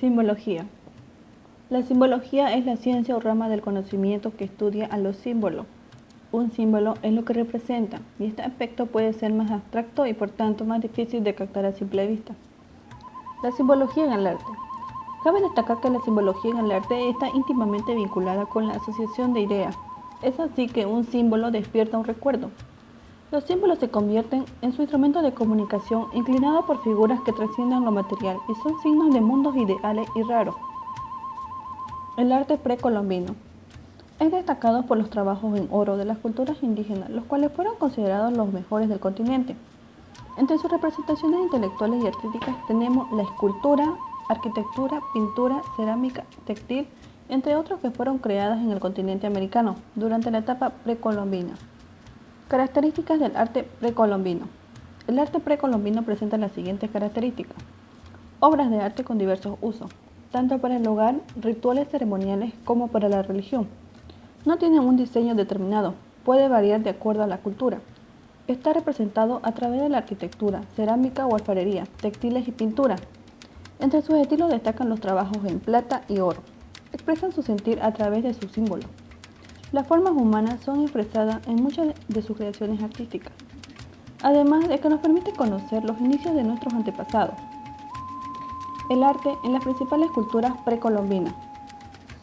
Simbología. La simbología es la ciencia o rama del conocimiento que estudia a los símbolos. Un símbolo es lo que representa, y este aspecto puede ser más abstracto y por tanto más difícil de captar a simple vista. La simbología en el arte. Cabe destacar que la simbología en el arte está íntimamente vinculada con la asociación de ideas. Es así que un símbolo despierta un recuerdo. Los símbolos se convierten en su instrumento de comunicación inclinado por figuras que trascienden lo material y son signos de mundos ideales y raros. El arte precolombino es destacado por los trabajos en oro de las culturas indígenas, los cuales fueron considerados los mejores del continente. Entre sus representaciones intelectuales y artísticas tenemos la escultura, arquitectura, pintura, cerámica, textil, entre otros que fueron creadas en el continente americano durante la etapa precolombina. Características del arte precolombino. El arte precolombino presenta las siguientes características. Obras de arte con diversos usos, tanto para el hogar, rituales ceremoniales como para la religión. No tienen un diseño determinado, puede variar de acuerdo a la cultura. Está representado a través de la arquitectura, cerámica o alfarería, textiles y pintura. Entre sus estilos destacan los trabajos en plata y oro. Expresan su sentir a través de sus símbolos. Las formas humanas son expresadas en muchas de sus creaciones artísticas, además de que nos permite conocer los inicios de nuestros antepasados. El arte en las principales culturas precolombinas.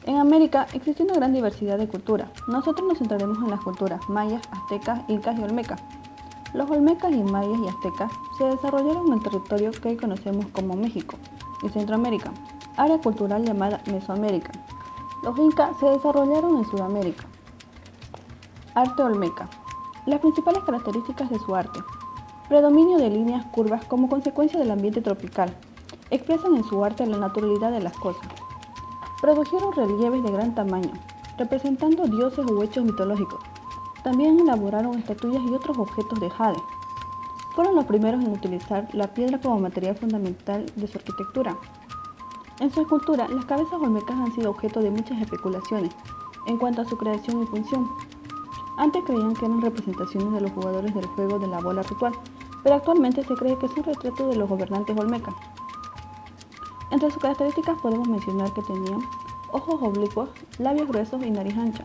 En América existe una gran diversidad de culturas. Nosotros nos centraremos en las culturas mayas, aztecas, incas y olmecas. Los olmecas y mayas y aztecas se desarrollaron en el territorio que hoy conocemos como México y Centroamérica, área cultural llamada Mesoamérica. Los incas se desarrollaron en Sudamérica. Arte olmeca. Las principales características de su arte. Predominio de líneas curvas como consecuencia del ambiente tropical. Expresan en su arte la naturalidad de las cosas. Produjeron relieves de gran tamaño, representando dioses u hechos mitológicos. También elaboraron estatuillas y otros objetos de jade. Fueron los primeros en utilizar la piedra como material fundamental de su arquitectura. En su escultura, las cabezas olmecas han sido objeto de muchas especulaciones en cuanto a su creación y función. Antes creían que eran representaciones de los jugadores del juego de la bola ritual, pero actualmente se cree que son retratos de los gobernantes olmecas. Entre sus características podemos mencionar que tenían ojos oblicuos, labios gruesos y nariz ancha,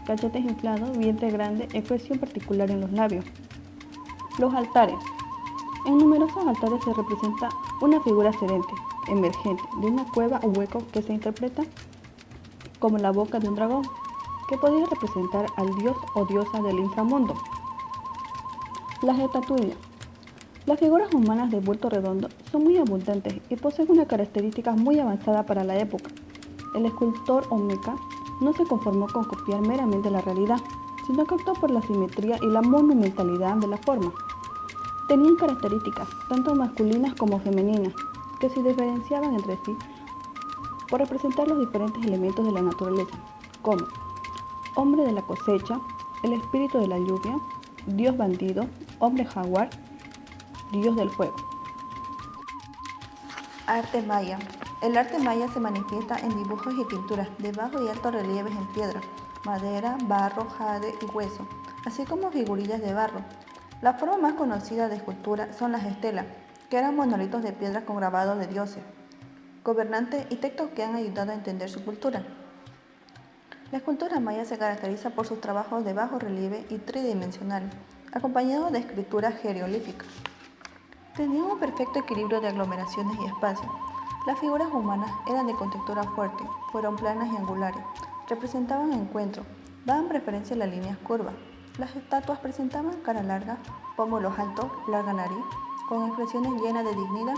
cachetes inflados, vientre grande, expresión particular en los labios. Los altares. En numerosos altares se representa una figura sedente, emergente, de una cueva o hueco que se interpreta como la boca de un dragón, que podría representar al dios o diosa del inframundo. Las estatuillas. Las figuras humanas de bulto redondo son muy abundantes y poseen una característica muy avanzada para la época. El escultor olmeca no se conformó con copiar meramente la realidad, sino que optó por la simetría y la monumentalidad de la forma. Tenían características tanto masculinas como femeninas, que se diferenciaban entre sí por representar los diferentes elementos de la naturaleza, como hombre de la cosecha, el espíritu de la lluvia, dios bandido, hombre jaguar, dios del fuego. Arte maya. El arte maya se manifiesta en dibujos y pinturas de bajo y alto relieves en piedra, madera, barro, jade y hueso, así como figurillas de barro. La forma más conocida de escultura son las estelas, que eran monolitos de piedra con grabados de dioses, gobernantes y textos que han ayudado a entender su cultura. La escultura maya se caracteriza por sus trabajos de bajo relieve y tridimensional, acompañados de escrituras jeroglíficas. Tenían un perfecto equilibrio de aglomeraciones y espacios. Las figuras humanas eran de contextura fuerte, fueron planas y angulares, representaban encuentros, daban preferencia a las líneas curvas. Las estatuas presentaban cara larga, pómulos altos, larga nariz, con expresiones llenas de dignidad.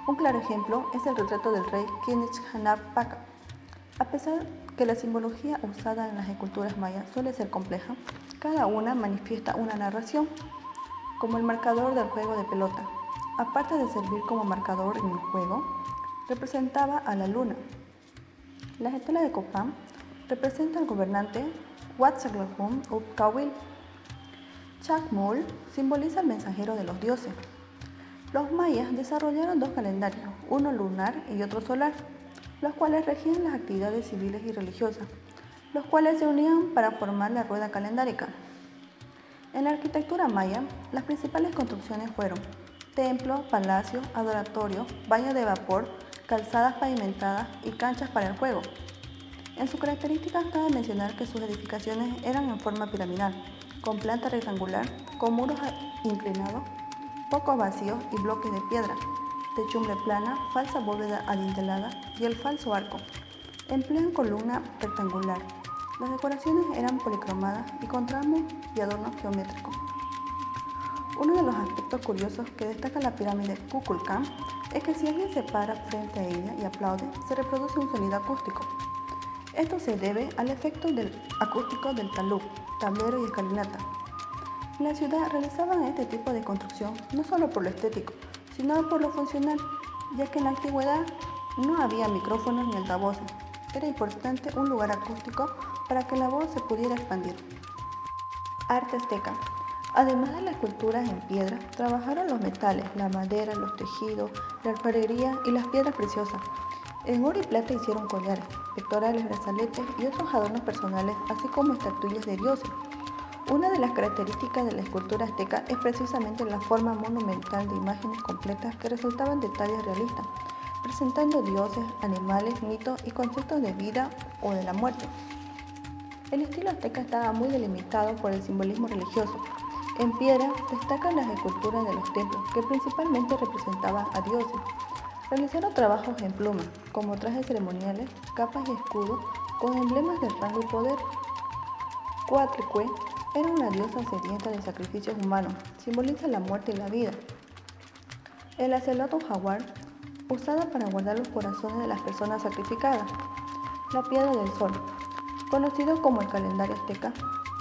Un claro ejemplo es el retrato del rey Quinichanapaca. A pesar que la simbología usada en las esculturas mayas suele ser compleja, cada una manifiesta una narración, como el marcador del juego de pelota. Aparte de servir como marcador en el juego, representaba a la luna. La estela de Copán representa al gobernante Huatzalcóyotl Upcawil. Chacmol simboliza al mensajero de los dioses. Los mayas desarrollaron dos calendarios, uno lunar y otro solar, los cuales regían las actividades civiles y religiosas, los cuales se unían para formar la rueda calendárica. En la arquitectura maya, las principales construcciones fueron templos, palacios, adoratorios, baños de vapor, calzadas pavimentadas y canchas para el juego. En sus características cabe mencionar que sus edificaciones eran en forma piramidal, con planta rectangular, con muros inclinados, pocos vacíos y bloques de piedra, techumbre plana, falsa bóveda adintelada y el falso arco. Emplean columna rectangular. Las decoraciones eran policromadas y con tramos y adornos geométricos. Uno de los aspectos curiosos que destaca la pirámide Kukulcán es que si alguien se para frente a ella y aplaude, se reproduce un sonido acústico. Esto se debe al efecto acústico del talud, tablero y escalinata. En la ciudad realizaban este tipo de construcción no solo por lo estético, sino por lo funcional, ya que en la antigüedad no había micrófonos ni altavoces. Era importante un lugar acústico para que la voz se pudiera expandir. Arte azteca. Además de las esculturas en piedra, trabajaron los metales, la madera, los tejidos, la alfarería y las piedras preciosas. En oro y plata hicieron collares, pectorales, brazaletes y otros adornos personales, así como estatuillas de dioses. Una de las características de la escultura azteca es precisamente la forma monumental de imágenes completas que resaltaban detalles realistas, presentando dioses, animales, mitos y conceptos de vida o de la muerte. El estilo azteca estaba muy delimitado por el simbolismo religioso. En piedra destacan las esculturas de los templos, que principalmente representaban a dioses. Realizaron trabajos en pluma, como trajes ceremoniales, capas y escudos, con emblemas de rango y poder. Coatlicue era una diosa sedienta de sacrificios humanos, simboliza la muerte y la vida. El oceloto jaguar, usada para guardar los corazones de las personas sacrificadas. La piedra del sol, conocido como el calendario azteca,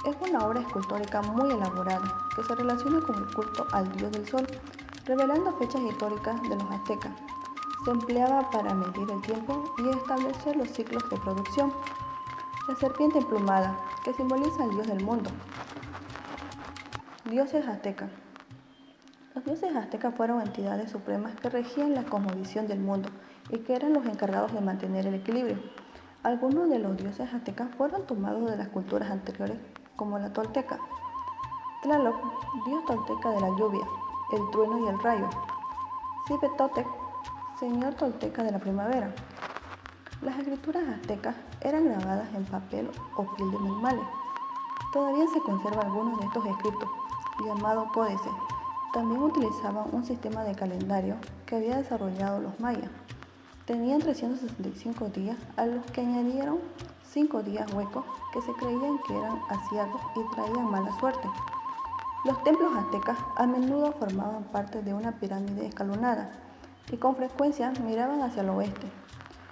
es una obra escultórica muy elaborada que se relaciona con el culto al dios del sol, revelando fechas históricas de los aztecas. Se empleaba para medir el tiempo y establecer los ciclos de producción. La serpiente emplumada, que simboliza al dios del mundo. Dioses aztecas. Los dioses aztecas fueron entidades supremas que regían la cosmovisión del mundo y que eran los encargados de mantener el equilibrio. Algunos de los dioses aztecas fueron tomados de las culturas anteriores, como la tolteca. Tlaloc, dios tolteca de la lluvia, el trueno y el rayo. Cipetotec, señor tolteca de la primavera. Las escrituras aztecas eran grabadas en papel o piel de animales. Todavía se conservan algunos de estos escritos, llamados códices. También utilizaban un sistema de calendario que había desarrollado los mayas. Tenían 365 días, a los que añadieron 5 días huecos que se creían que eran aciagos y traían mala suerte. Los templos aztecas a menudo formaban parte de una pirámide escalonada y con frecuencia miraban hacia el oeste.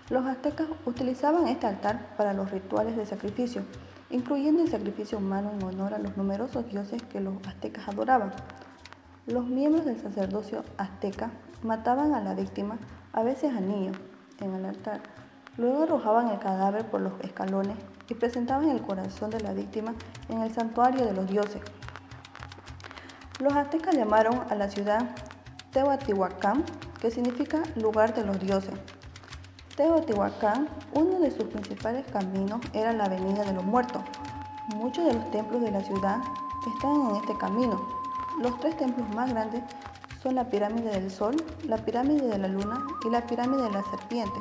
Los aztecas utilizaban este altar para los rituales de sacrificio, incluyendo el sacrificio humano en honor a los numerosos dioses que los aztecas adoraban. Los miembros del sacerdocio azteca mataban a la víctima, a veces a niños, en el altar. Luego arrojaban el cadáver por los escalones y presentaban el corazón de la víctima en el santuario de los dioses. Los aztecas llamaron a la ciudad Teotihuacán, que significa lugar de los dioses. Teotihuacán, uno de sus principales caminos era la Avenida de los Muertos. Muchos de los templos de la ciudad están en este camino. Los 3 templos más grandes son la Pirámide del Sol, la Pirámide de la Luna y la Pirámide de la Serpiente.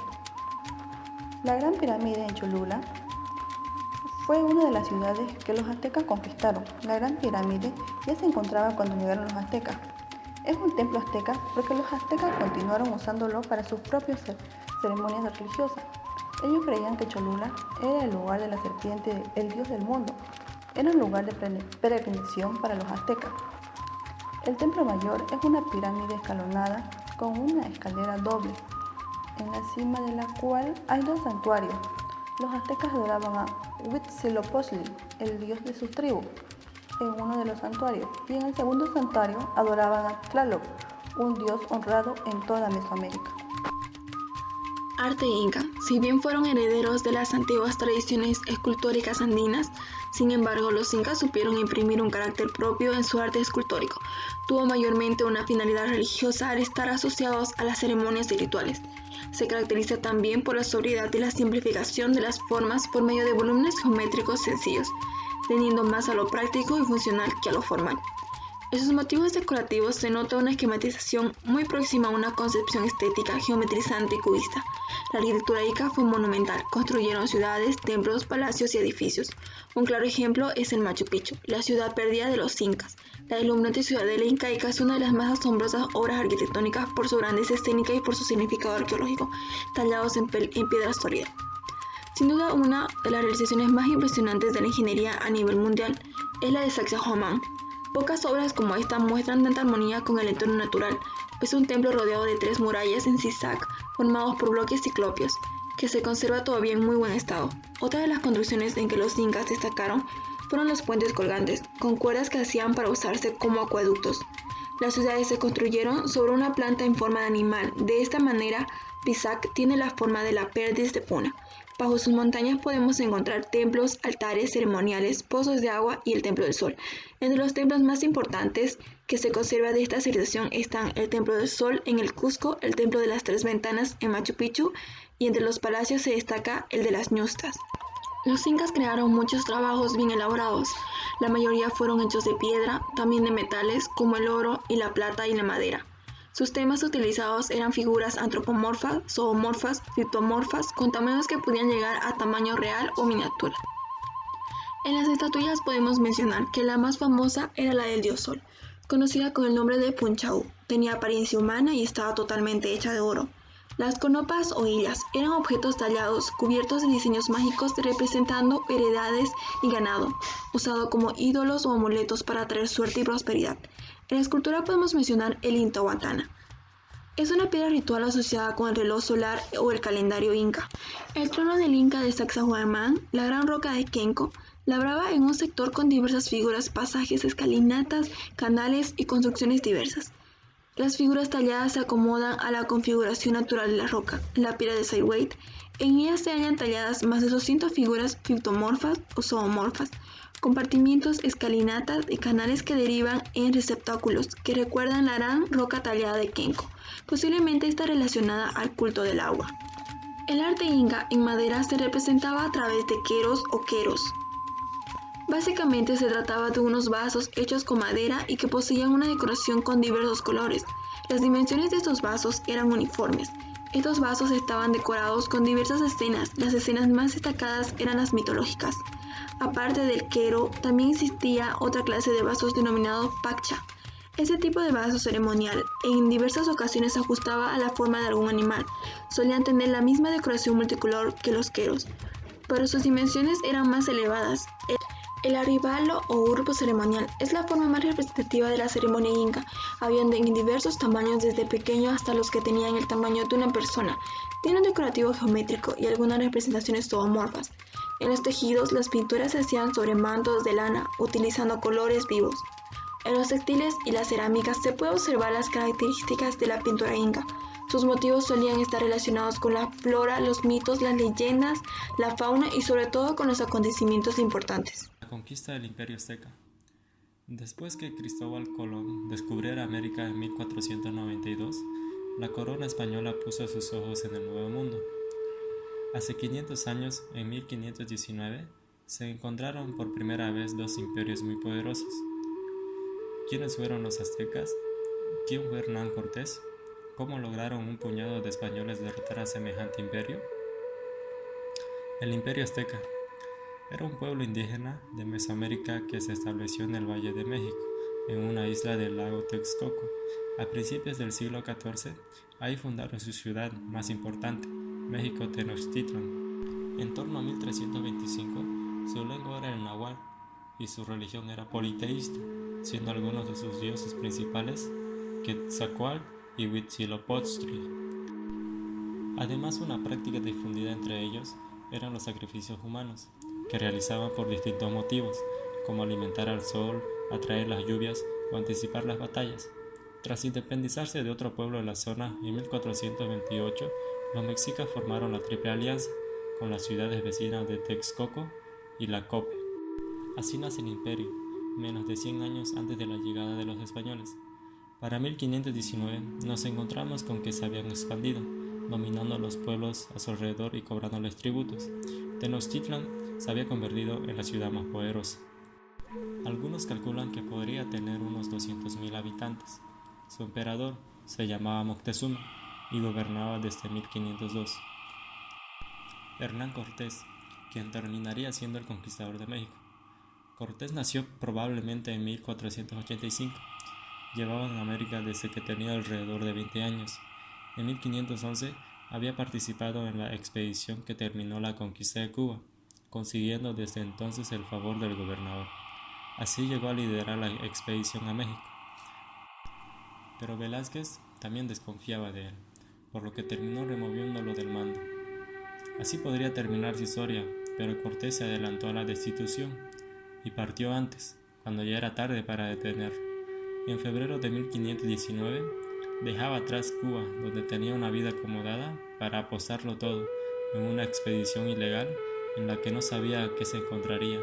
La Gran Pirámide en Cholula fue una de las ciudades que los aztecas conquistaron. La Gran Pirámide ya se encontraba cuando llegaron los aztecas. Es un templo azteca porque los aztecas continuaron usándolo para sus propias ceremonias religiosas. Ellos creían que Cholula era el lugar de la serpiente, el dios del mundo. Era un lugar de peregrinación para los aztecas. El templo mayor es una pirámide escalonada con una escalera doble, en la cima de la cual hay 2 santuarios. Los aztecas adoraban a Huitzilopochtli, el dios de su tribu, en uno de los santuarios, y en el segundo santuario adoraban a Tlaloc, un dios honrado en toda Mesoamérica. Arte inca. Si bien fueron herederos de las antiguas tradiciones escultóricas andinas, sin embargo, los incas supieron imprimir un carácter propio en su arte escultórico. Tuvo mayormente una finalidad religiosa al estar asociados a las ceremonias y rituales. Se caracteriza también por la sobriedad y la simplificación de las formas por medio de volúmenes geométricos sencillos, teniendo más a lo práctico y funcional que a lo formal. En sus motivos decorativos se nota una esquematización muy próxima a una concepción estética geometrizante y cubista. La arquitectura inca fue monumental, construyeron ciudades, templos, palacios y edificios. Un claro ejemplo es el Machu Picchu, la ciudad perdida de los incas. La deslumbrante ciudadela incaica es una de las más asombrosas obras arquitectónicas por su grandeza escénica y por su significado arqueológico, tallados en piedra sólida. Sin duda, una de las realizaciones más impresionantes de la ingeniería a nivel mundial es la de Sacsayhuamán. Pocas obras como esta muestran tanta armonía con el entorno natural, pues es un templo rodeado de 3 murallas en zigzag formados por bloques ciclópeos, que se conserva todavía en muy buen estado. Otra de las construcciones en que los incas destacaron fueron los puentes colgantes, con cuerdas que hacían para usarse como acueductos. Las ciudades se construyeron sobre una planta en forma de animal. De esta manera, Pisac tiene la forma de la perdiz de Puna. Bajo sus montañas podemos encontrar templos, altares ceremoniales, pozos de agua y el Templo del Sol. Entre los templos más importantes que se conserva de esta civilización están el Templo del Sol en el Cusco, el Templo de las Tres Ventanas en Machu Picchu, y entre los palacios se destaca el de las ñustas. Los incas crearon muchos trabajos bien elaborados. La mayoría fueron hechos de piedra, también de metales como el oro y la plata y la madera. Sus temas utilizados eran figuras antropomorfas, zoomorfas, fitomorfas, con tamaños que podían llegar a tamaño real o miniatura. En las estatuillas podemos mencionar que la más famosa era la del dios Sol, conocida con el nombre de Punchau. Tenía apariencia humana y estaba totalmente hecha de oro. Las conopas o hillas eran objetos tallados, cubiertos de diseños mágicos representando heredades y ganado, usado como ídolos o amuletos para atraer suerte y prosperidad. En la escultura podemos mencionar el Intihuatana. Es una piedra ritual asociada con el reloj solar o el calendario inca. El trono del inca de Sacsayhuamán, la gran roca de Kenko, labraba en un sector con diversas figuras, pasajes, escalinatas, canales y construcciones diversas. Las figuras talladas se acomodan a la configuración natural de la roca, la piedra de Saïweit. En ellas se hallan talladas más de 200 figuras fitomorfas o zoomorfas, compartimientos, escalinatas y canales que derivan en receptáculos que recuerdan la gran roca tallada de Kenko. Posiblemente está relacionada al culto del agua. El arte inca en madera se representaba a través de queros o queros. Básicamente se trataba de unos vasos hechos con madera y que poseían una decoración con diversos colores. Las dimensiones de estos vasos eran uniformes. Estos vasos estaban decorados con diversas escenas. Las escenas más destacadas eran las mitológicas. Aparte del quero, también existía otra clase de vasos denominados pakcha. Este tipo de vaso ceremonial en diversas ocasiones se ajustaba a la forma de algún animal. Solían tener la misma decoración multicolor que los queros, pero sus dimensiones eran más elevadas. El arribalo o urbo ceremonial es la forma más representativa de la ceremonia inca. Habían en diversos tamaños, desde pequeño hasta los que tenían el tamaño de una persona. Tiene un decorativo geométrico y algunas representaciones zoomorfas. En los tejidos, las pinturas se hacían sobre mantos de lana, utilizando colores vivos. En los textiles y las cerámicas se puede observar las características de la pintura inca. Sus motivos solían estar relacionados con la flora, los mitos, las leyendas, la fauna y sobre todo con los acontecimientos importantes. La conquista del Imperio Azteca. Después que Cristóbal Colón descubriera América en 1492, la corona española puso sus ojos en el Nuevo Mundo. Hace 500 años, en 1519, se encontraron por primera vez dos imperios muy poderosos. ¿Quiénes fueron los aztecas? ¿Quién fue Hernán Cortés? ¿Cómo lograron un puñado de españoles derrotar a semejante imperio? El Imperio Azteca era un pueblo indígena de Mesoamérica que se estableció en el Valle de México, en una isla del lago Texcoco. A principios del siglo XIV, ahí fundaron su ciudad más importante, México Tenochtitlan. En torno a 1325, su lengua era el náhuatl y su religión era politeísta, siendo algunos de sus dioses principales Quetzalcóatl y Huitzilopochtli. Además, una práctica difundida entre ellos eran los sacrificios humanos, que realizaban por distintos motivos, como alimentar al sol, atraer las lluvias o anticipar las batallas. Tras independizarse de otro pueblo de la zona, en 1428, los mexicas formaron la Triple Alianza, con las ciudades vecinas de Texcoco y Tlacope. Así nace el imperio, menos de 100 años antes de la llegada de los españoles. Para 1519 nos encontramos con que se habían expandido, dominando los pueblos a su alrededor y cobrándoles tributos. Tenochtitlan se había convertido en la ciudad más poderosa. Algunos calculan que podría tener unos 200.000 habitantes. Su emperador se llamaba Moctezuma y gobernaba desde 1502. Hernán Cortés, quien terminaría siendo el conquistador de México. Cortés nació probablemente en 1485. Llevaba en América desde que tenía alrededor de 20 años. En 1511 había participado en la expedición que terminó la conquista de Cuba, consiguiendo desde entonces el favor del gobernador. Así llegó a liderar la expedición a México. Pero Velázquez también desconfiaba de él, por lo que terminó removiéndolo del mando. Así podría terminar su historia, pero Cortés se adelantó a la destitución y partió antes, cuando ya era tarde para detenerlo. En febrero de 1519 dejaba atrás Cuba, donde tenía una vida acomodada, para apostarlo todo en una expedición ilegal en la que no sabía qué se encontraría.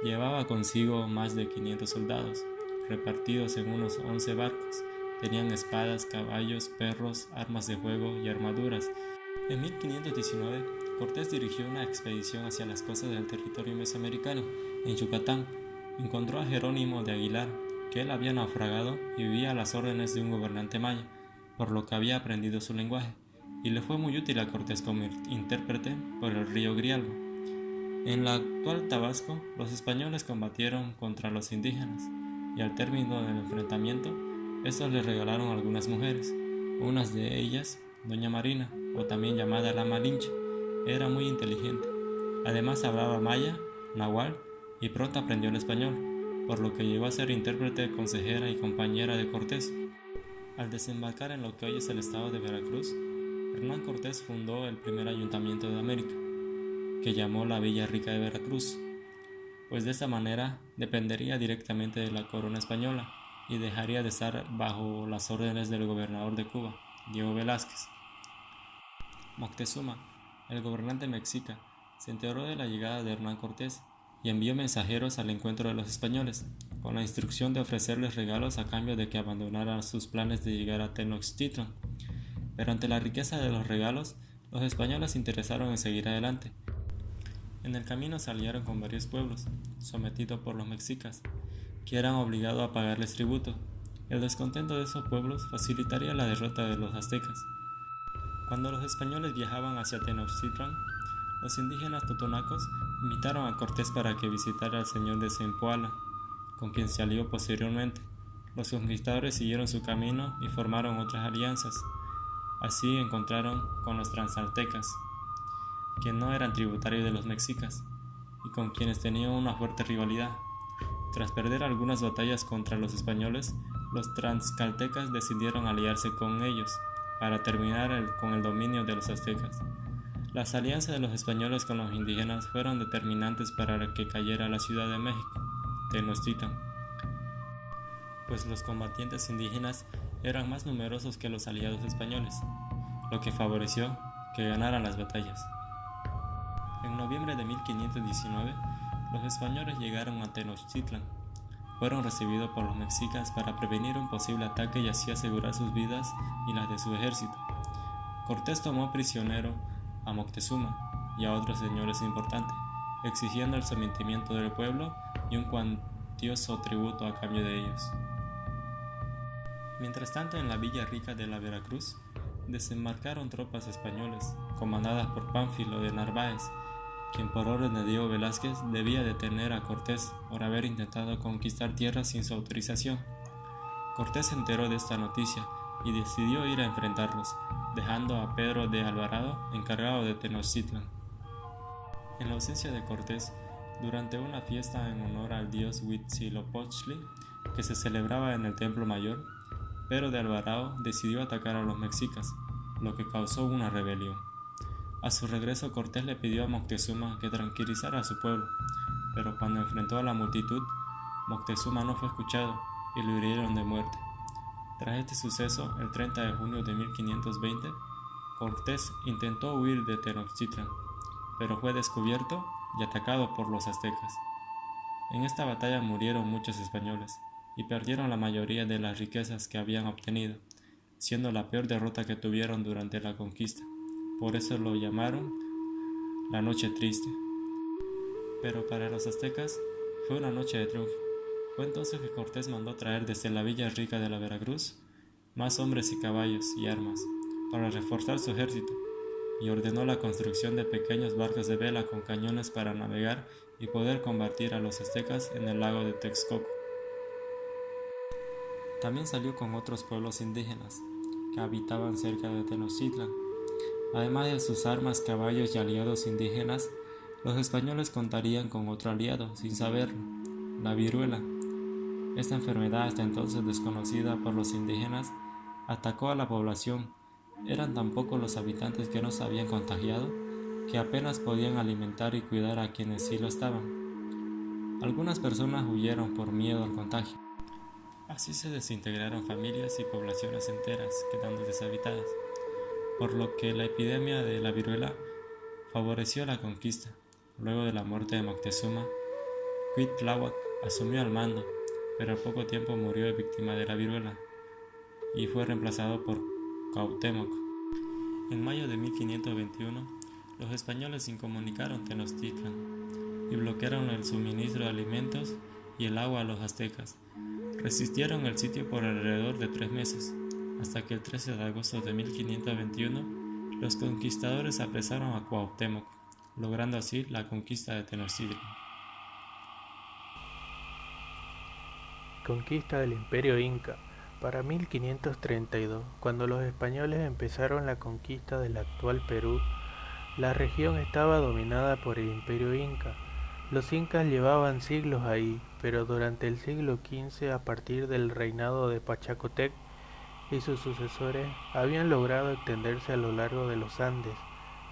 Llevaba consigo más de 500 soldados, repartidos en unos 11 barcos. Tenían espadas, caballos, perros, armas de fuego y armaduras. En 1519, Cortés dirigió una expedición hacia las costas del territorio mesoamericano. En Yucatán, encontró a Jerónimo de Aguilar, que él había naufragado y vivía a las órdenes de un gobernante maya, por lo que había aprendido su lenguaje, y le fue muy útil a Cortés como intérprete por el río Grijalbo. En la actual Tabasco, los españoles combatieron contra los indígenas, y al término del enfrentamiento, estos les regalaron algunas mujeres. Unas de ellas, Doña Marina, o también llamada la Malinche, era muy inteligente. Además hablaba maya, náhuatl y pronto aprendió el español, por lo que llegó a ser intérprete, consejera y compañera de Cortés. Al desembarcar en lo que hoy es el estado de Veracruz, Hernán Cortés fundó el primer ayuntamiento de América, que llamó la Villa Rica de Veracruz, pues de esta manera dependería directamente de la corona española y dejaría de estar bajo las órdenes del gobernador de Cuba, Diego Velázquez. Moctezuma, el gobernante mexica, se enteró de la llegada de Hernán Cortés y envió mensajeros al encuentro de los españoles, con la instrucción de ofrecerles regalos a cambio de que abandonaran sus planes de llegar a Tenochtitlan. Pero ante la riqueza de los regalos, los españoles se interesaron en seguir adelante. En el camino se aliaron con varios pueblos, sometidos por los mexicas, que eran obligados a pagarles tributo. El descontento de esos pueblos facilitaría la derrota de los aztecas. Cuando los españoles viajaban hacia Tenochtitlan, los indígenas totonacos invitaron a Cortés para que visitara al señor de Zempoala, con quien se alió posteriormente. Los conquistadores siguieron su camino y formaron otras alianzas. Así encontraron con los transaltecas, que no eran tributarios de los mexicas, y con quienes tenían una fuerte rivalidad. Tras perder algunas batallas contra los españoles, los transcaltecas decidieron aliarse con ellos para terminar con el dominio de los aztecas. Las alianzas de los españoles con los indígenas fueron determinantes para que cayera la Ciudad de México, Tenochtitlan, pues los combatientes indígenas eran más numerosos que los aliados españoles, lo que favoreció que ganaran las batallas. En noviembre de 1519, los españoles llegaron a Tenochtitlan. Fueron recibidos por los mexicas para prevenir un posible ataque y así asegurar sus vidas y las de su ejército. Cortés tomó prisionero a Moctezuma y a otros señores importantes, exigiendo el sometimiento del pueblo y un cuantioso tributo a cambio de ellos. Mientras tanto, en la Villa Rica de la Veracruz, desembarcaron tropas españolas, comandadas por Pánfilo de Narváez, quien por orden de Diego Velázquez debía detener a Cortés por haber intentado conquistar tierras sin su autorización. Cortés se enteró de esta noticia y decidió ir a enfrentarlos, dejando a Pedro de Alvarado encargado de Tenochtitlan. En la ausencia de Cortés, durante una fiesta en honor al dios Huitzilopochtli, que se celebraba en el Templo Mayor, Pedro de Alvarado decidió atacar a los mexicas, lo que causó una rebelión. A su regreso, Cortés le pidió a Moctezuma que tranquilizara a su pueblo, pero cuando enfrentó a la multitud, Moctezuma no fue escuchado y lo hirieron de muerte. Tras este suceso, el 30 de junio de 1520, Cortés intentó huir de Tenochtitlan, pero fue descubierto y atacado por los aztecas. En esta batalla murieron muchos españoles y perdieron la mayoría de las riquezas que habían obtenido, siendo la peor derrota que tuvieron durante la conquista. Por eso lo llamaron la Noche Triste. Pero para los aztecas Fue una noche de triunfo. Fue entonces que Cortés mandó traer desde la villa rica de la Veracruz más hombres y caballos y armas para reforzar su ejército, y ordenó la construcción de pequeños barcos de vela con cañones para navegar y poder combatir a los aztecas en el lago de Texcoco. También salió con otros pueblos indígenas que habitaban cerca de Tenochtitlan. Además de sus armas, caballos y aliados indígenas, los españoles contarían con otro aliado, sin saberlo, la viruela. Esta enfermedad, hasta entonces desconocida por los indígenas, atacó a la población. Eran tan pocos los habitantes que no se habían contagiado que apenas podían alimentar y cuidar a quienes sí lo estaban. Algunas personas huyeron por miedo al contagio. Así se desintegraron familias y poblaciones enteras, quedando deshabitadas, por lo que la epidemia de la viruela favoreció la conquista. Luego de la muerte de Moctezuma, Cuitláhuac asumió el mando, pero al poco tiempo murió víctima de la viruela y fue reemplazado por Cuauhtémoc. En mayo de 1521, los españoles incomunicaron Tenochtitlan y bloquearon el suministro de alimentos y el agua a los aztecas. Resistieron el sitio por alrededor de 3 meses, hasta que el 13 de agosto de 1521 los conquistadores apresaron a Cuauhtémoc, logrando así la conquista de Tenochtitlan. Conquista del Imperio Inca. Para 1532, cuando los españoles empezaron la conquista del actual Perú, la región estaba dominada por el Imperio Inca. Los incas llevaban siglos ahí, pero durante el siglo XV, a partir del reinado de Pachacotec y sus sucesores, habían logrado extenderse a lo largo de los Andes,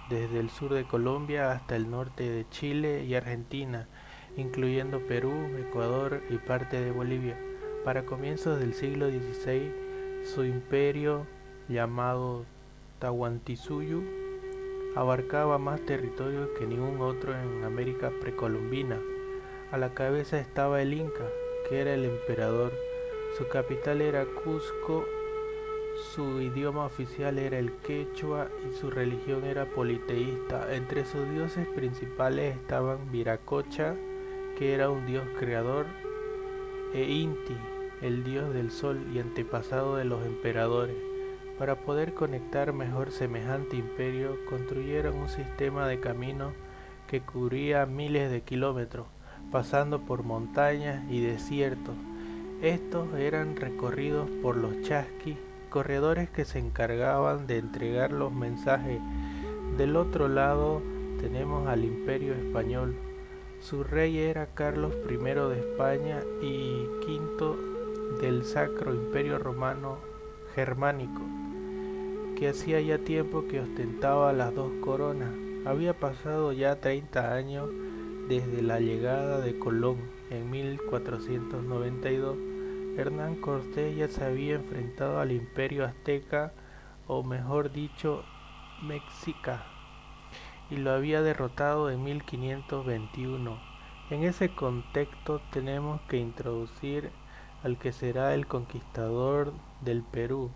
desde el sur de Colombia hasta el norte de Chile y Argentina, incluyendo Perú, Ecuador y parte de Bolivia. Para comienzos del siglo XVI, su imperio, llamado Tahuantinsuyo, abarcaba más territorio que ningún otro en América precolombina. A la cabeza estaba el Inca, que era el emperador. Su capital era Cusco, su idioma oficial era el quechua y su religión era politeísta. Entre sus dioses principales estaban Viracocha, que era un dios creador, e Inti, el dios del sol y antepasado de los emperadores. Para poder conectar mejor semejante imperio, construyeron un sistema de caminos que cubría miles de kilómetros, pasando por montañas y desiertos. Estos eran recorridos por los chasquis, corredores que se encargaban de entregar los mensajes. Del otro lado tenemos al Imperio Español. Su rey era Carlos I de España y V del Sacro Imperio Romano Germánico, que hacía ya tiempo que ostentaba las dos coronas. Había pasado ya 30 años desde la llegada de Colón en 1492. Hernán Cortés ya se había enfrentado al Imperio Azteca, o mejor dicho, Mexica, y lo había derrotado en 1521. En ese contexto tenemos que introducir al que será el conquistador del Perú,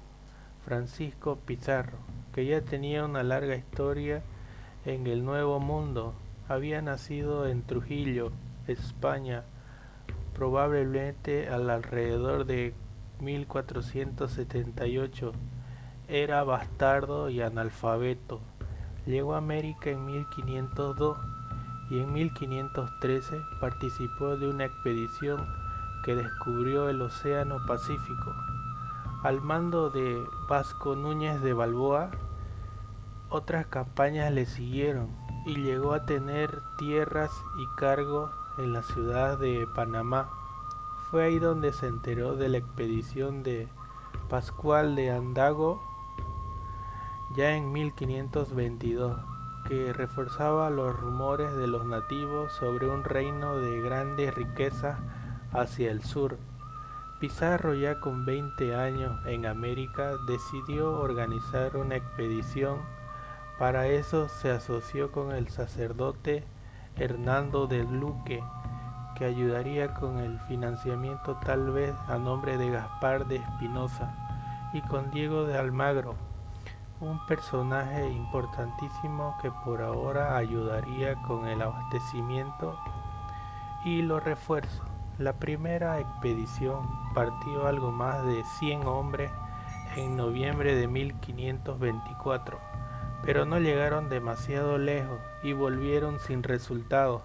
Francisco Pizarro, que ya tenía una larga historia en el Nuevo Mundo. Había nacido en Trujillo, España, probablemente alrededor de 1478. Era bastardo y analfabeto. Llegó a América en 1502 y en 1513 participó de una expedición que descubrió el Océano Pacífico. Al mando de Vasco Núñez de Balboa, otras campañas le siguieron y llegó a tener tierras y cargos en la ciudad de Panamá. Fue ahí donde se enteró de la expedición de Pascual de Andago, ya en 1522, que reforzaba los rumores de los nativos sobre un reino de grandes riquezas hacia el sur. Pizarro, ya con 20 años en América, decidió organizar una expedición. Para eso se asoció con el sacerdote Hernando de Luque, que ayudaría con el financiamiento, tal vez a nombre de Gaspar de Espinosa, y con Diego de Almagro, un personaje importantísimo que por ahora ayudaría con el abastecimiento y los refuerzos. La primera expedición partió algo más de 100 hombres en noviembre de 1524, pero no llegaron demasiado lejos y volvieron sin resultados.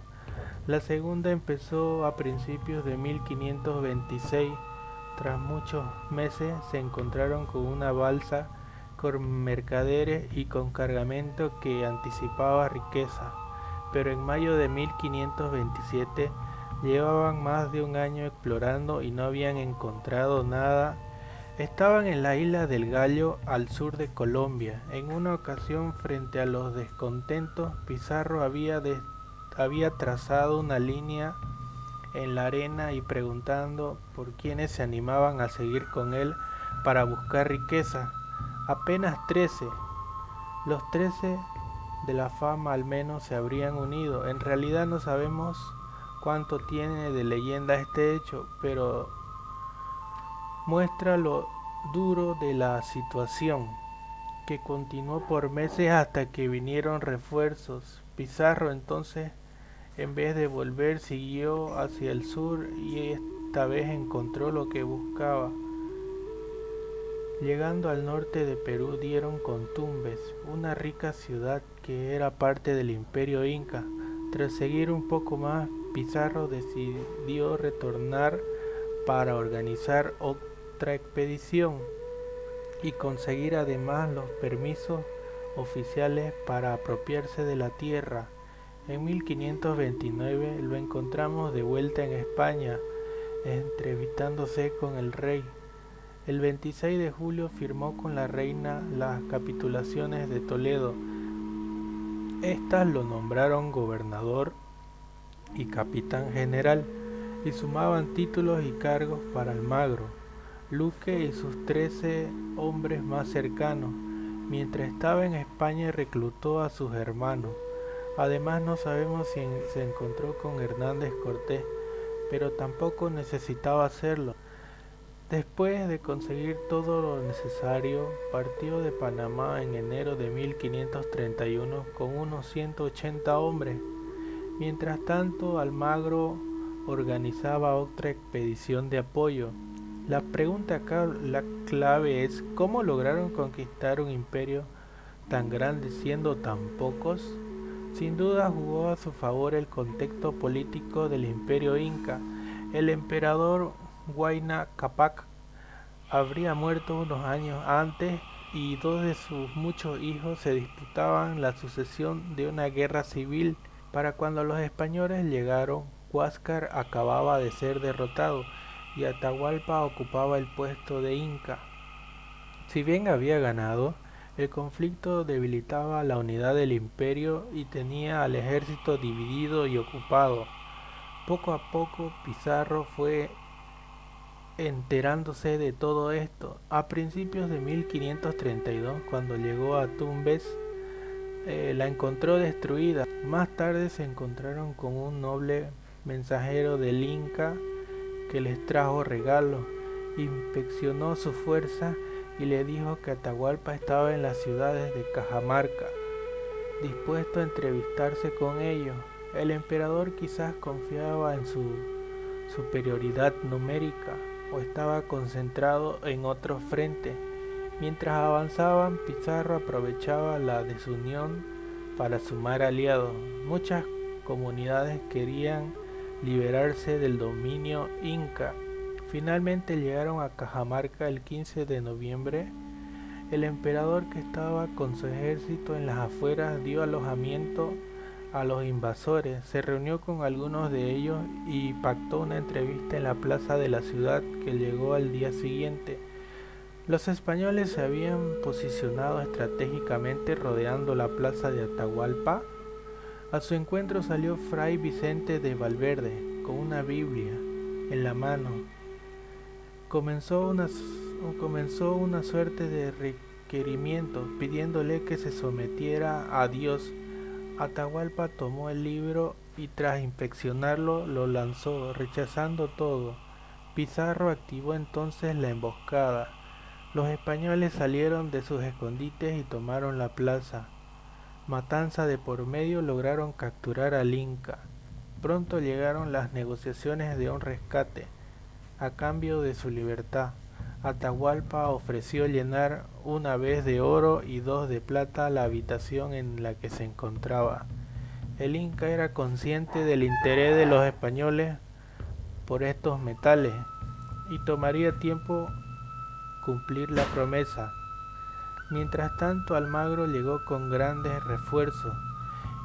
La segunda empezó a principios de 1526. Tras muchos meses se encontraron con una balsa con mercaderes y con cargamento que anticipaba riqueza, pero en mayo de 1527 llevaban más de un año explorando y no habían encontrado nada. Estaban en la isla del Gallo, al sur de Colombia. En una ocasión, frente a los descontentos, Pizarro había trazado una línea en la arena y preguntando por quienes se animaban a seguir con él para buscar riqueza. Apenas 13. Los 13 de la fama al menos se habrían unido. En realidad no sabemos cuánto tiene de leyenda este hecho, pero muestra lo duro de la situación, que continuó por meses hasta que vinieron refuerzos. Pizarro entonces, en vez de volver, siguió hacia el sur y esta vez encontró lo que buscaba. Llegando al norte de Perú dieron con Tumbes, una rica ciudad que era parte del Imperio Inca. Tras seguir un poco más, Pizarro decidió retornar para organizar otra expedición y conseguir además los permisos oficiales para apropiarse de la tierra. En 1529 lo encontramos de vuelta en España, entrevistándose con el rey. El 26 de julio firmó con la reina las capitulaciones de Toledo. Estas lo nombraron gobernador y capitán general, y sumaban títulos y cargos para Almagro, Luque y sus 13 hombres más cercanos. Mientras estaba en España reclutó a sus hermanos. Además no sabemos si se encontró con Hernández Cortés, pero tampoco necesitaba hacerlo. Después de conseguir todo lo necesario, partió de Panamá en enero de 1531 con unos 180 hombres. Mientras tanto, Almagro organizaba otra expedición de apoyo. La pregunta acá, la clave es, ¿cómo lograron conquistar un imperio tan grande siendo tan pocos? Sin duda jugó a su favor el contexto político del Imperio Inca. El emperador Huayna Cápac habría muerto unos años antes y dos de sus muchos hijos se disputaban la sucesión de una guerra civil. Para cuando los españoles llegaron, Huáscar acababa de ser derrotado y Atahualpa ocupaba el puesto de Inca. Si bien había ganado, el conflicto debilitaba la unidad del imperio y tenía al ejército dividido y ocupado. Poco a poco Pizarro fue enterándose de todo esto. A principios de 1532, cuando llegó a Tumbes, la encontró destruida. Más tarde se encontraron con un noble mensajero del Inca que les trajo regalos. Inspeccionó su fuerza y le dijo que Atahualpa estaba en las ciudades de Cajamarca, dispuesto a entrevistarse con ellos. El emperador quizás confiaba en su superioridad numérica o estaba concentrado en otro frente. Mientras avanzaban, Pizarro aprovechaba la desunión para sumar aliados. Muchas comunidades querían liberarse del dominio inca. Finalmente llegaron a Cajamarca el 15 de noviembre. El emperador, que estaba con su ejército en las afueras, dio alojamiento a los invasores. Se reunió con algunos de ellos y pactó una entrevista en la plaza de la ciudad, que llegó al día siguiente. Los españoles se habían posicionado estratégicamente rodeando la plaza de Atahualpa. A su encuentro salió Fray Vicente de Valverde con una Biblia en la mano. Comenzó una suerte de requerimiento, pidiéndole que se sometiera a Dios. Atahualpa tomó el libro y tras inspeccionarlo lo lanzó, rechazando todo. Pizarro activó entonces la emboscada. Los españoles salieron de sus escondites y tomaron la plaza. Matanza de por medio, lograron capturar al Inca. pronto llegaron las negociaciones de un rescate a cambio de su libertad. Atahualpa ofreció llenar una vez de oro y 2 de plata la habitación en la que se encontraba. El Inca era consciente del interés de los españoles por estos metales y tomaría tiempo cumplir la promesa. Mientras tanto, Almagro llegó con grandes refuerzos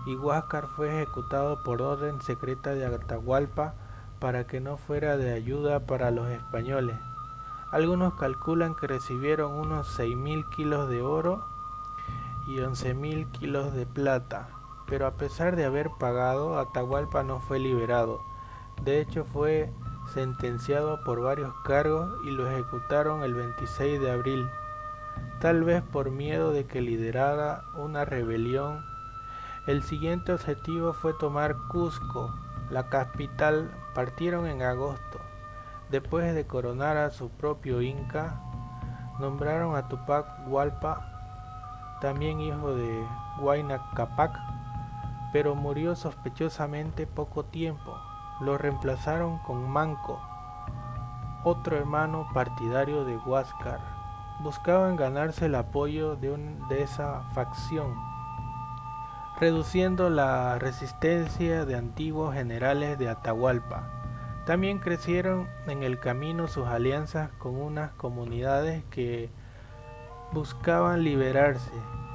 y Huáscar fue ejecutado por orden secreta de Atahualpa para que no fuera de ayuda para los españoles. Algunos calculan que recibieron unos 6.000 kilos de oro y 11.000 kilos de plata, pero a pesar de haber pagado, Atahualpa no fue liberado. De hecho, fue sentenciado por varios cargos y lo ejecutaron el 26 de abril, tal vez por miedo de que liderara una rebelión. El siguiente objetivo fue tomar Cusco, la capital. Partieron en agosto. Después de coronar a su propio Inca, nombraron a Tupac Hualpa, también hijo de Huayna Cápac, pero murió sospechosamente poco tiempo. Lo reemplazaron con Manco, otro hermano partidario de Huáscar. Buscaban ganarse el apoyo de esa facción, reduciendo la resistencia de antiguos generales de Atahualpa. También crecieron en el camino sus alianzas con unas comunidades que buscaban liberarse.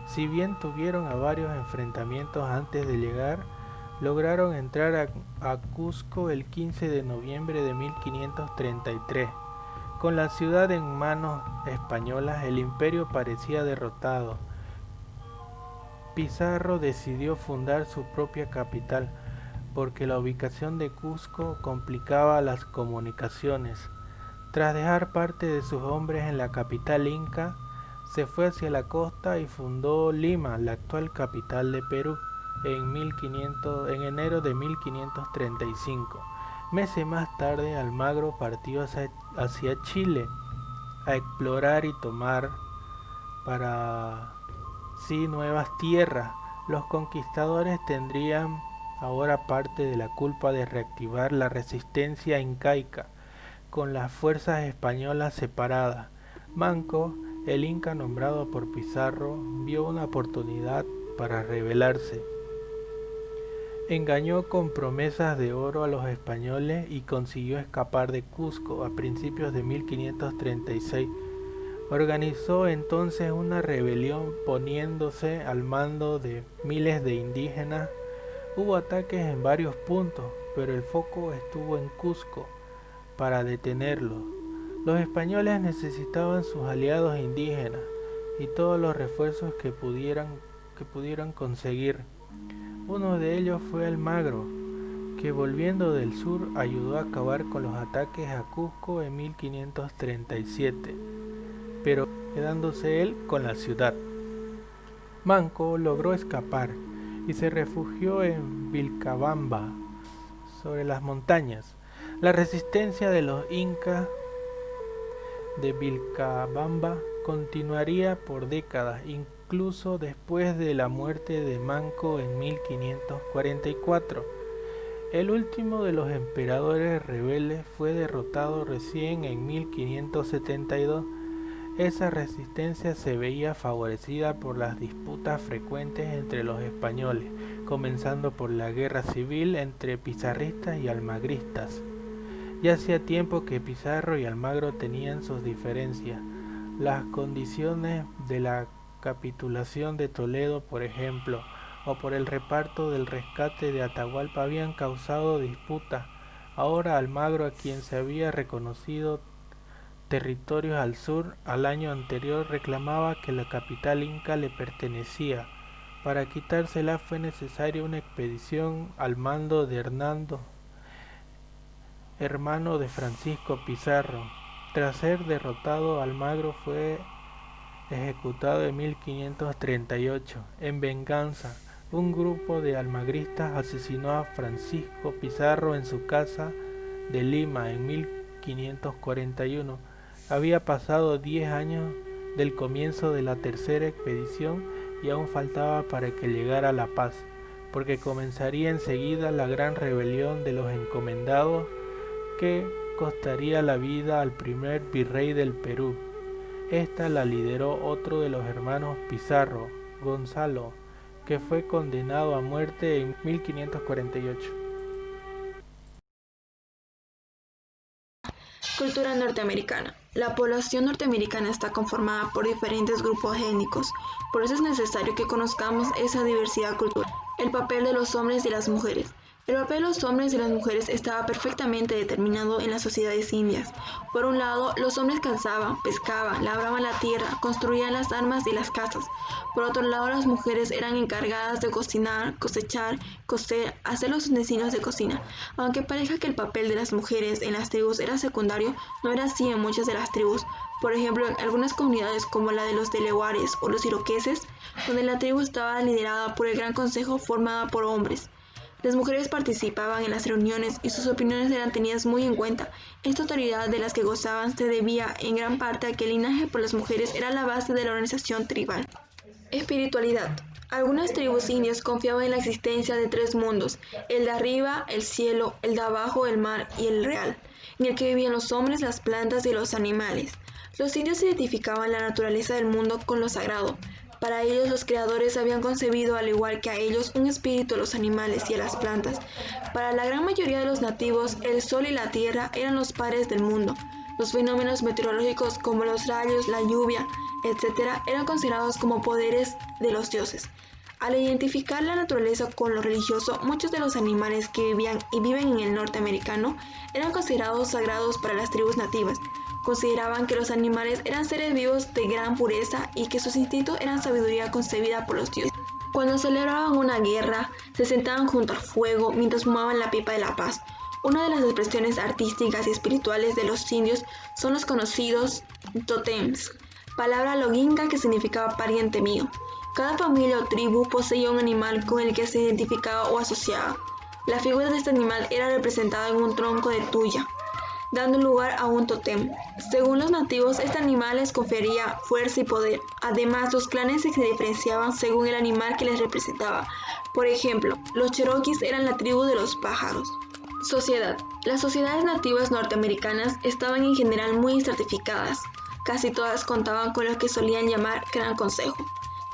Si bien tuvieron a varios enfrentamientos antes de llegar, lograron entrar a Cusco el 15 de noviembre de 1533. Con la ciudad en manos españolas, el imperio parecía derrotado. Pizarro decidió fundar su propia capital, porque la ubicación de Cusco complicaba las comunicaciones. Tras dejar parte de sus hombres en la capital inca, se fue hacia la costa y fundó Lima, la actual capital de Perú, en enero de 1535. Meses más tarde, Almagro partió hacia Chile a explorar y tomar para sí nuevas tierras. Los conquistadores tendrían ahora parte de la culpa de reactivar la resistencia incaica, con las fuerzas españolas separadas. Manco, el inca nombrado por Pizarro, vio una oportunidad para rebelarse. Engañó con promesas de oro a los españoles y consiguió escapar de Cusco a principios de 1536. Organizó entonces una rebelión poniéndose al mando de miles de indígenas. Hubo ataques en varios puntos, pero el foco estuvo en Cusco para detenerlos. Los españoles necesitaban sus aliados indígenas y todos los refuerzos que pudieran conseguir. Uno de ellos fue Almagro, que volviendo del sur ayudó a acabar con los ataques a Cusco en 1537, pero quedándose él con la ciudad. Manco logró escapar y se refugió en Vilcabamba, sobre las montañas. La resistencia de los incas de Vilcabamba continuaría por décadas, incluso después de la muerte de Manco en 1544. El último de los emperadores rebeldes fue derrotado recién en 1572. Esa resistencia se veía favorecida por las disputas frecuentes entre los españoles, comenzando por la guerra civil entre pizarristas y almagristas. Ya hacía tiempo que Pizarro y Almagro tenían sus diferencias. Las condiciones de la capitulación de Toledo, por ejemplo, o por el reparto del rescate de Atahualpa habían causado disputas. Ahora Almagro, a quien se había reconocido territorios al sur al año anterior, reclamaba que la capital inca le pertenecía. Para quitársela fue necesaria una expedición al mando de Hernando, hermano de Francisco Pizarro. Tras ser derrotado, Almagro fue ejecutado en 1538. En venganza, un grupo de almagristas asesinó a Francisco Pizarro en su casa de Lima en 1541. Había pasado 10 años del comienzo de la tercera expedición y aún faltaba para que llegara la paz. porque comenzaría enseguida la gran rebelión de los encomendados que costaría la vida al primer virrey del Perú. Esta la lideró otro de los hermanos Pizarro, Gonzalo, que fue condenado a muerte en 1548. Cultura norteamericana. La población norteamericana está conformada por diferentes grupos étnicos, por eso es necesario que conozcamos esa diversidad cultural. El papel de los hombres y las mujeres. El papel de los hombres y las mujeres estaba perfectamente determinado en las sociedades indias. Por un lado, los hombres cazaban, pescaban, labraban la tierra, construían las armas y las casas. Por otro lado, las mujeres eran encargadas de cocinar, cosechar, coser, hacer los utensilios de cocina. Aunque parezca que el papel de las mujeres en las tribus era secundario, no era así en muchas de las tribus. Por ejemplo, en algunas comunidades como la de los deleguares o los iroqueses, donde la tribu estaba liderada por el Gran Consejo formada por hombres. Las mujeres participaban en las reuniones y sus opiniones eran tenidas muy en cuenta. Esta autoridad de las que gozaban se debía en gran parte a que el linaje por las mujeres era la base de la organización tribal. Espiritualidad. Algunas tribus indias confiaban en la existencia de tres mundos, el de arriba, el cielo, el de abajo, el mar y el real, en el que vivían los hombres, las plantas y los animales. Los indios identificaban la naturaleza del mundo con lo sagrado. Para ellos los creadores habían concebido al igual que a ellos un espíritu a los animales y a las plantas. Para la gran mayoría de los nativos, el sol y la tierra eran los padres del mundo. Los fenómenos meteorológicos como los rayos, la lluvia, etc. eran considerados como poderes de los dioses. Al identificar la naturaleza con lo religioso, muchos de los animales que vivían y viven en el norte americano eran considerados sagrados para las tribus nativas. Consideraban que los animales eran seres vivos de gran pureza y que sus instintos eran sabiduría concebida por los dioses. Cuando celebraban una guerra, se sentaban junto al fuego mientras fumaban la pipa de la paz. Una de las expresiones artísticas y espirituales de los indios son los conocidos tótems, palabra loguinga que significaba pariente mío. Cada familia o tribu poseía un animal con el que se identificaba o asociaba. La figura de este animal era representada en un tronco de tuya, dando lugar a un tótem. Según los nativos, este animal les confería fuerza y poder. Además, los clanes se diferenciaban según el animal que les representaba. Por ejemplo, los cherokees eran la tribu de los pájaros. Sociedad. Las sociedades nativas norteamericanas estaban en general muy estratificadas. Casi todas contaban con lo que solían llamar Gran Consejo,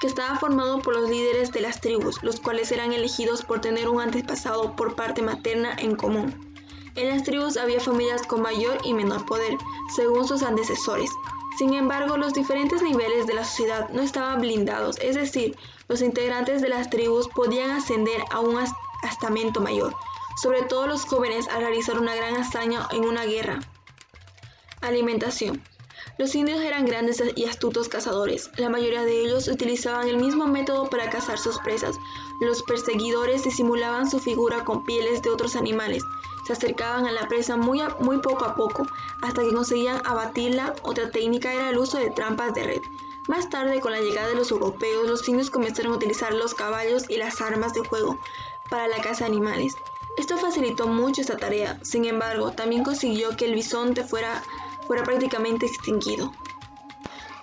que estaba formado por los líderes de las tribus, los cuales eran elegidos por tener un antepasado por parte materna en común. En las tribus había familias con mayor y menor poder, según sus antecesores. Sin embargo, los diferentes niveles de la sociedad no estaban blindados, es decir, los integrantes de las tribus podían ascender a un estamento mayor, sobre todo los jóvenes al realizar una gran hazaña en una guerra. Alimentación. Los indios eran grandes y astutos cazadores. La mayoría de ellos utilizaban el mismo método para cazar sus presas. Los perseguidores disimulaban su figura con pieles de otros animales. Se acercaban a la presa muy poco a poco, hasta que conseguían abatirla. Otra técnica era el uso de trampas de red. Más tarde, con la llegada de los europeos, los indios comenzaron a utilizar los caballos y las armas de fuego para la caza de animales. Esto facilitó mucho esta tarea. Sin embargo, también consiguió que el bisonte fuera prácticamente extinguido.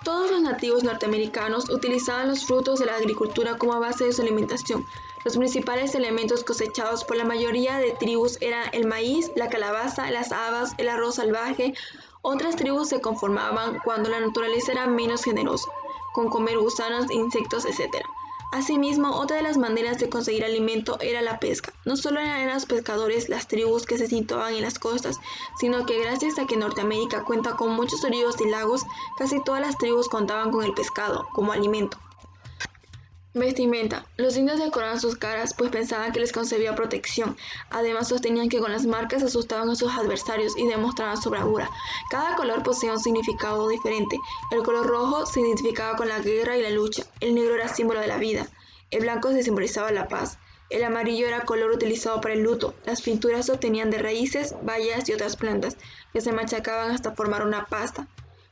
Todos los nativos norteamericanos utilizaban los frutos de la agricultura como base de su alimentación. Los principales elementos cosechados por la mayoría de tribus eran el maíz, la calabaza, las habas, el arroz salvaje. Otras tribus se conformaban cuando la naturaleza era menos generosa, con comer gusanos, insectos, etc. Asimismo, otra de las maneras de conseguir alimento era la pesca. No solo eran los pescadores las tribus que se situaban en las costas, sino que gracias a que Norteamérica cuenta con muchos ríos y lagos, casi todas las tribus contaban con el pescado como alimento. Vestimenta. Los indios decoraban sus caras pues pensaban que les concebía protección. Además sostenían que con las marcas asustaban a sus adversarios y demostraban su bravura. Cada color poseía un significado diferente. El color rojo se identificaba con la guerra y la lucha. El negro era símbolo de la vida. El blanco se simbolizaba la paz. El amarillo era color utilizado para el luto. Las pinturas se obtenían de raíces, bayas y otras plantas, que se machacaban hasta formar una pasta.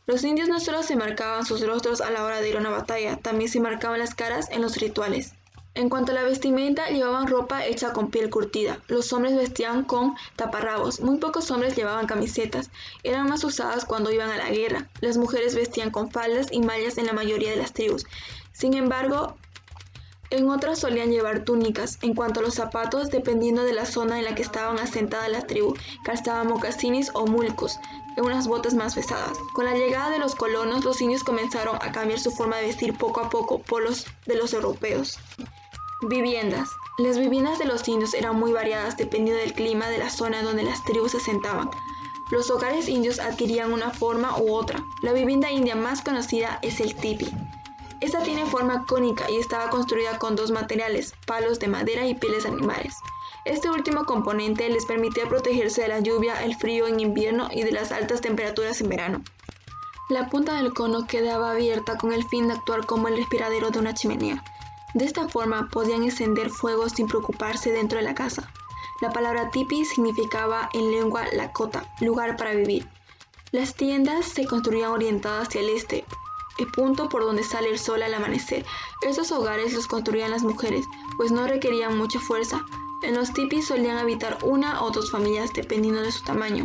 Los indios no solo se marcaban sus rostros a la hora de ir a una batalla, también se marcaban las caras en los rituales. En cuanto a la vestimenta, llevaban ropa hecha con piel curtida. Los hombres vestían con taparrabos. Muy pocos hombres llevaban camisetas. Eran más usadas cuando iban a la guerra. Las mujeres vestían con faldas y mallas en la mayoría de las tribus. Sin embargo, En otras solían llevar túnicas. En cuanto a los zapatos, dependiendo de la zona en la que estaban asentadas las tribus, calzaban mocasines o mulcos, unas botas más pesadas. Con la llegada de los colonos, los indios comenzaron a cambiar su forma de vestir poco a poco por los de los europeos. Viviendas. Las viviendas de los indios eran muy variadas dependiendo del clima de la zona donde las tribus se asentaban. Los hogares indios adquirían una forma u otra. La vivienda india más conocida es el tipi. Esta tiene forma cónica y estaba construida con dos materiales, palos de madera y pieles de animales. Este último componente les permitía protegerse de la lluvia, el frío en invierno y de las altas temperaturas en verano. La punta del cono quedaba abierta con el fin de actuar como el respiradero de una chimenea. De esta forma podían encender fuegos sin preocuparse dentro de la casa. La palabra tipi significaba en lengua lakota, lugar para vivir. Las tiendas se construían orientadas hacia el este, el punto por donde sale el sol al amanecer. Estos hogares los construían las mujeres, pues no requerían mucha fuerza. En los tipis solían habitar una o dos familias dependiendo de su tamaño.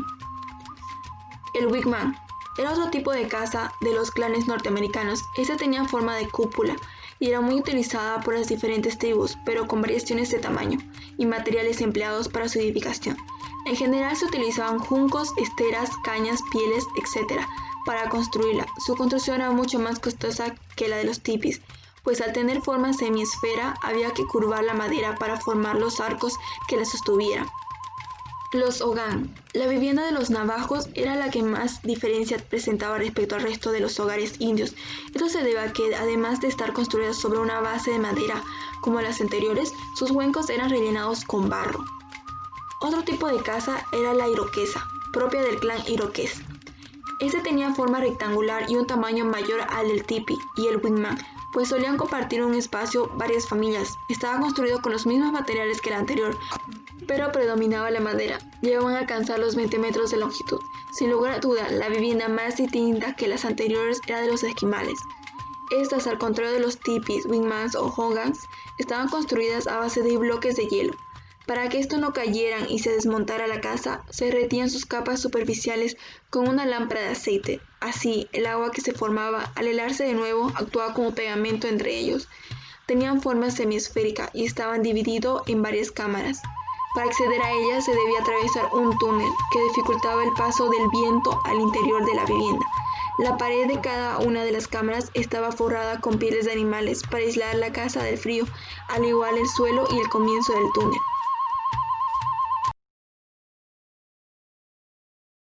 El wigwam era otro tipo de casa de los clanes norteamericanos. Esta tenía forma de cúpula y era muy utilizada por las diferentes tribus, pero con variaciones de tamaño y materiales empleados para su edificación. En general se utilizaban juncos, esteras, cañas, pieles, etc. para construirla. Su construcción era mucho más costosa que la de los tipis, pues al tener forma semiesfera había que curvar la madera para formar los arcos que la sostuvieran. Los hogan. La vivienda de los navajos era la que más diferencia presentaba respecto al resto de los hogares indios. Esto se debe a que, además de estar construidas sobre una base de madera como las anteriores, sus huecos eran rellenados con barro. Otro tipo de casa era la iroquesa, propia del clan iroqués. Este tenía forma rectangular y un tamaño mayor al del tipi y el wigwam, pues solían compartir un espacio varias familias. Estaba construido con los mismos materiales que el anterior, pero predominaba la madera. Llegaban a alcanzar los 20 metros de longitud. Sin lugar a duda, la vivienda más distinta que las anteriores era de los esquimales. Estas, al contrario de los tipis, wigwams o hogans, estaban construidas a base de bloques de hielo. Para que esto no cayeran y se desmontara la casa, se derretían sus capas superficiales con una lámpara de aceite. Así, el agua que se formaba, al helarse de nuevo, actuaba como pegamento entre ellos. Tenían forma semiesférica y estaban divididos en varias cámaras. Para acceder a ellas se debía atravesar un túnel que dificultaba el paso del viento al interior de la vivienda. La pared de cada una de las cámaras estaba forrada con pieles de animales para aislar la casa del frío, al igual el suelo y el comienzo del túnel.